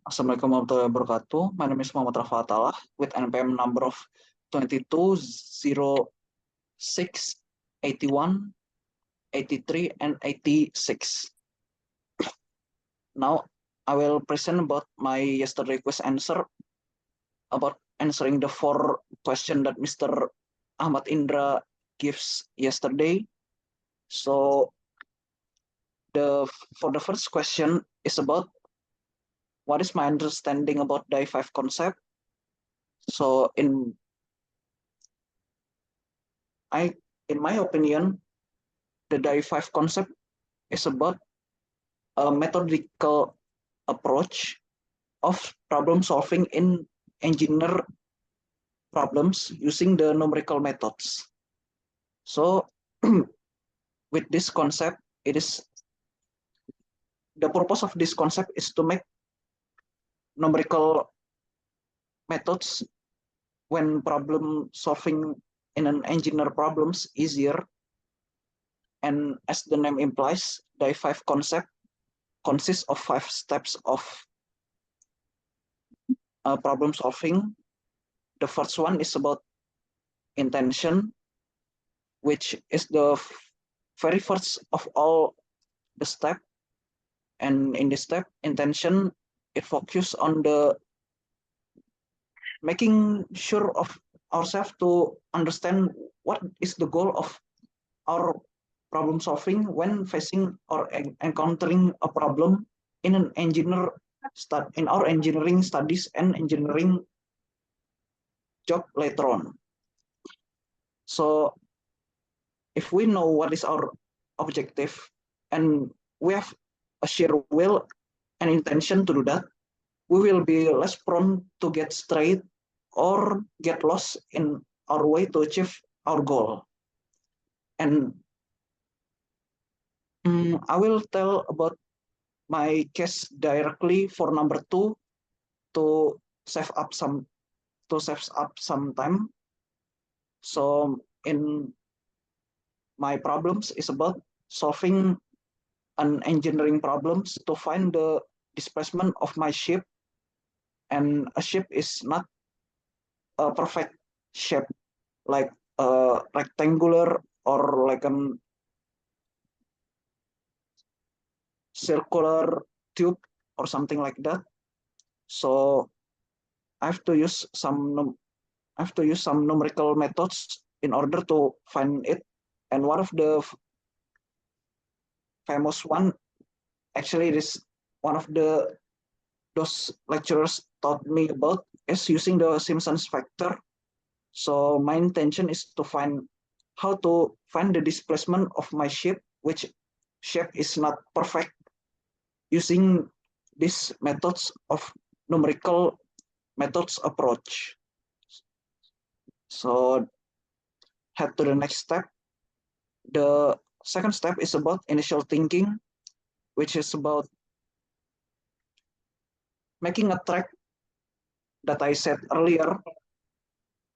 Assalamualaikum warahmatullahi wabarakatuh. My name is Muhammad Rafa Atalah with NPM number of 2206, 81, 83, and 86. Now I will present about my yesterday quiz answer about answering the 4 questions that Mr. Ahmad Indra gives yesterday. So for the first question is about what is my understanding about die5 concept. So in my opinion, the die5 concept is about a methodical approach of problem solving in engineer problems using the numerical methods. So with this concept, the purpose of this concept is to make numerical methods when problem solving in an engineer problems easier. And as the name implies, die5 concept consists of 5 steps of problem solving. The first one is about intention, which is the very first of all the step. And in this step, intention, it focuses on the making sure of ourselves to understand what is the goal of our problem solving when facing or encountering a problem in an in our engineering studies and engineering job later on. So if we know what is our objective and we have a sheer will and intention to do that, we will be less prone to get strayed or get lost in our way to achieve our goal. And I will tell about my case directly for number 2 to save up some time. So in my problems is about solving an engineering problems to find the displacement of my ship, and a ship is not a perfect shape like a rectangular or like a circular tube or something like that. So I have to use some numerical methods in order to find it. And one of the famous one, actually, it is one of those lecturers taught me about, is using the Simpsons factor. So my intention is to find how to find the displacement of my ship, which shape is not perfect, using these methods of numerical methods approach. So head to the next step. The second step is about initial thinking, which is about making a track that I said earlier.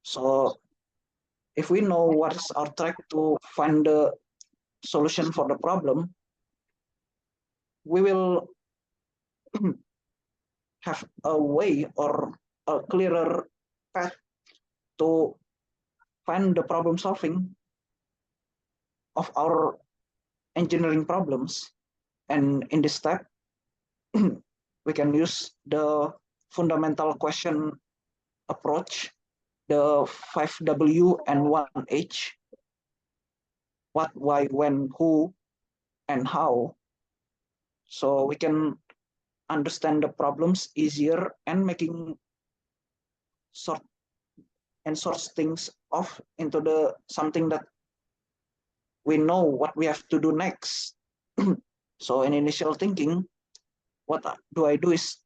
So if we know what is our track to find the solution for the problem, we will have a way or a clearer path to find the problem solving of our engineering problems. And in this step, we can use the fundamental question approach, the 5W and 1H, what, why, when, who, and how. So we can understand the problems easier and making sort things off into the something that we know what we have to do next. So in initial thinking, what do I do is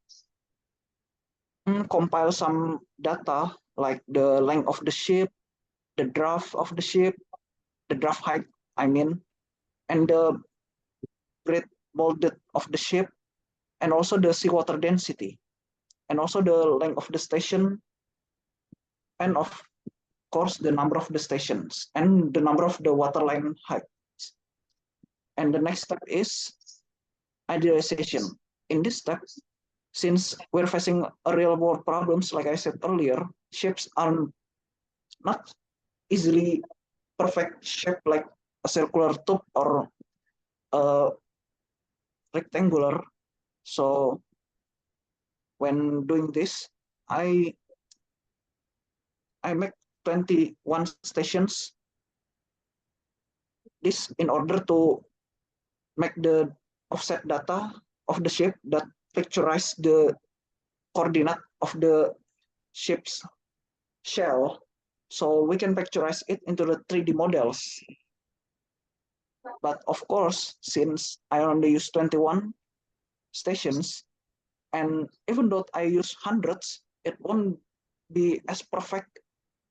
compile some data like the length of the ship, the draft of the ship, the draft height, I mean, and the grid molded of the ship, and also the seawater density, and also the length of the station, and of course the number of the stations and the number of the waterline heights. And the next step is idealization. In this step, since we're facing a real world problems, like I said earlier, shapes are not easily perfect shape like a circular tube or a rectangular. So when doing this, I make 21 stations. This in order to make the offset data of the shape that picturize the coordinate of the ship's shell, so we can picturize it into the 3D models. But of course, since I only use 21 stations, and even though I use hundreds, it won't be as perfect,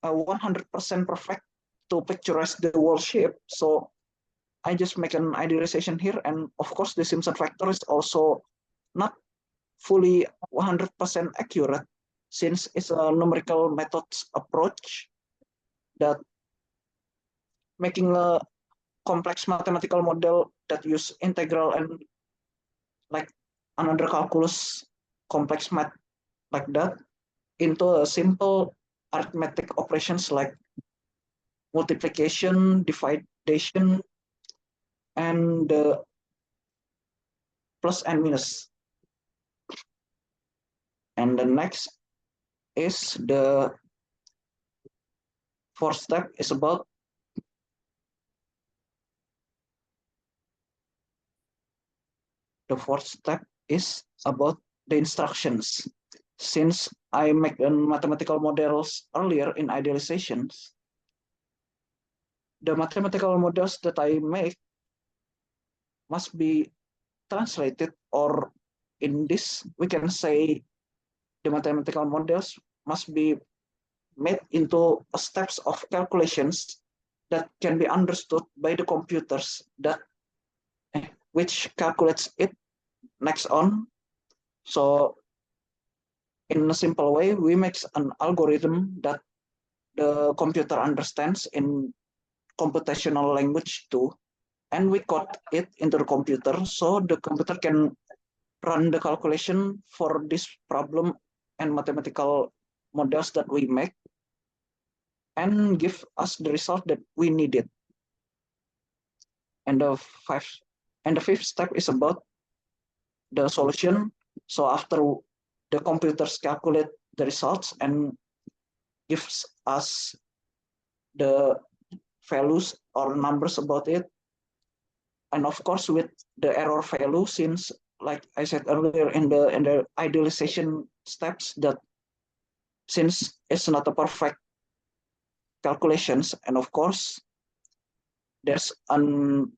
100% perfect to picturize the whole shape. So I just make an idealization here, and of course the Simpson factor is also not fully 100% accurate, since it's a numerical methods approach that making a complex mathematical model that use integral and like another calculus complex math like that into a simple arithmetic operations like multiplication, division, and plus and minus. And the next is the fourth step is about the instructions. Since I make mathematical models earlier in idealizations, the mathematical models that I make must be translated, or in this we can say the mathematical models must be made into steps of calculations that can be understood by the computers that which calculates it next on. So in a simple way, we make an algorithm that the computer understands in computational language too, and we code it into the computer so the computer can run the calculation for this problem and mathematical models that we make and give us the result that we needed. And the fifth step is about the solution. So after the computers calculate the results and gives us the values or numbers about it, and of course with the error value, since like I said earlier in the idealization steps, that since it's not a perfect calculations, and of course there's an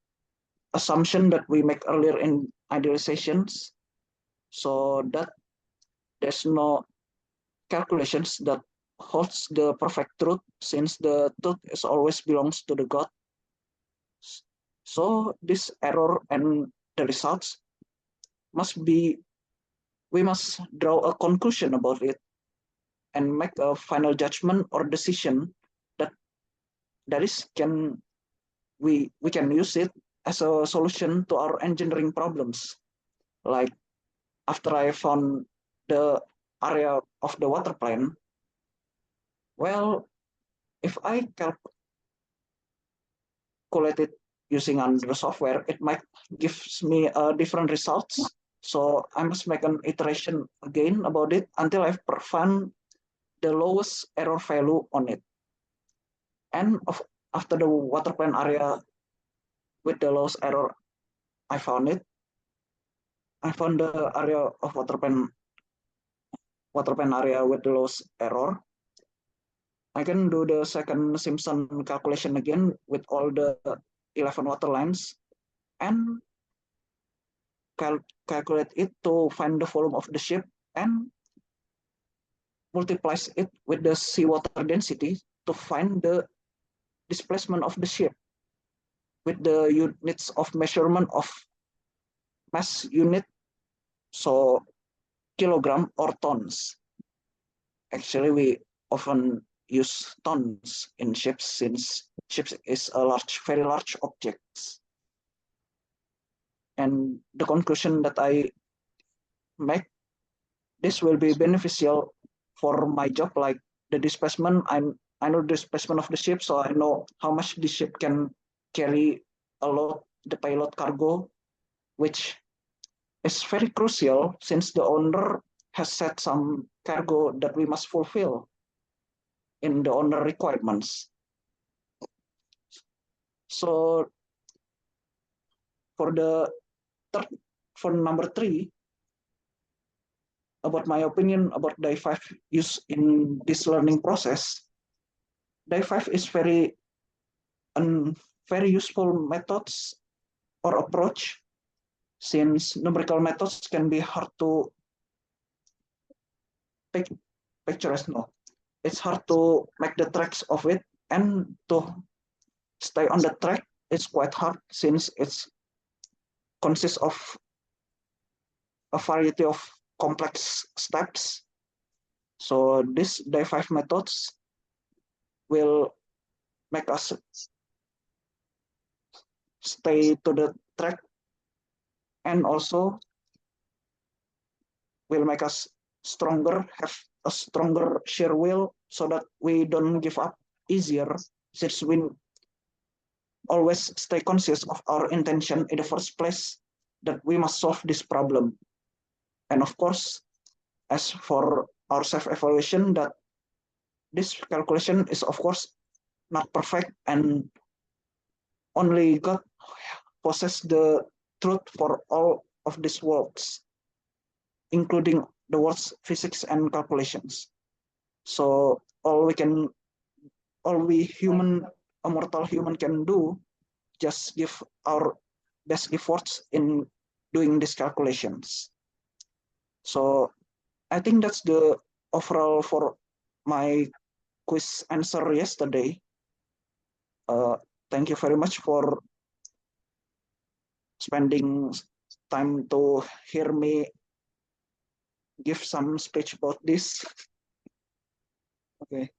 assumption that we make earlier in idealizations, so that there's no calculations that holds the perfect truth, since the truth is always belongs to the God. So this error and the results must be, we must draw a conclusion about it and make a final judgment or decision that can we can use it as a solution to our engineering problems. Like after I found the area of the water plane, well, if I calculate it using under software, it might gives me different results. So I must make an iteration again about it until I find the lowest error value on it. And after the water plane area with the lowest error, I found the area of water plane area with the lowest error. I can do the second Simpson calculation again with all the 11 water lines and calculate it to find the volume of the ship and multiplies it with the seawater density to find the displacement of the ship with the units of measurement of mass unit, so kilogram or tons. Actually, we often use tons in ships since ships is a very large objects. And the conclusion that I make this will be beneficial for my job, like the displacement. I know the displacement of the ship, so I know how much the ship can carry a load, the payload cargo, which is very crucial since the owner has set some cargo that we must fulfill in the owner requirements. So for the third, for number 3, about my opinion about DAI5 use in this learning process, DAI5 is very useful methods or approach, since numerical methods can be hard to picture. No, it's hard to make the tracks of it, and to stay on the track it's quite hard since it's consists of a variety of complex steps. So these DAI5 methods will make us stay to the track, and also will make us stronger, have a stronger sheer will, so that we don't give up easier, since we always stay conscious of our intention in the first place, that we must solve this problem. And of course, as for our self-evaluation, that this calculation is of course not perfect, and only God possesses the truth for all of these worlds, including the words physics and calculations. So all we human, a mortal human can do, just give our best efforts in doing these calculations. So I think that's the overall for my quiz answer yesterday. Thank you very much for spending time to hear me give some speech about this. Okay.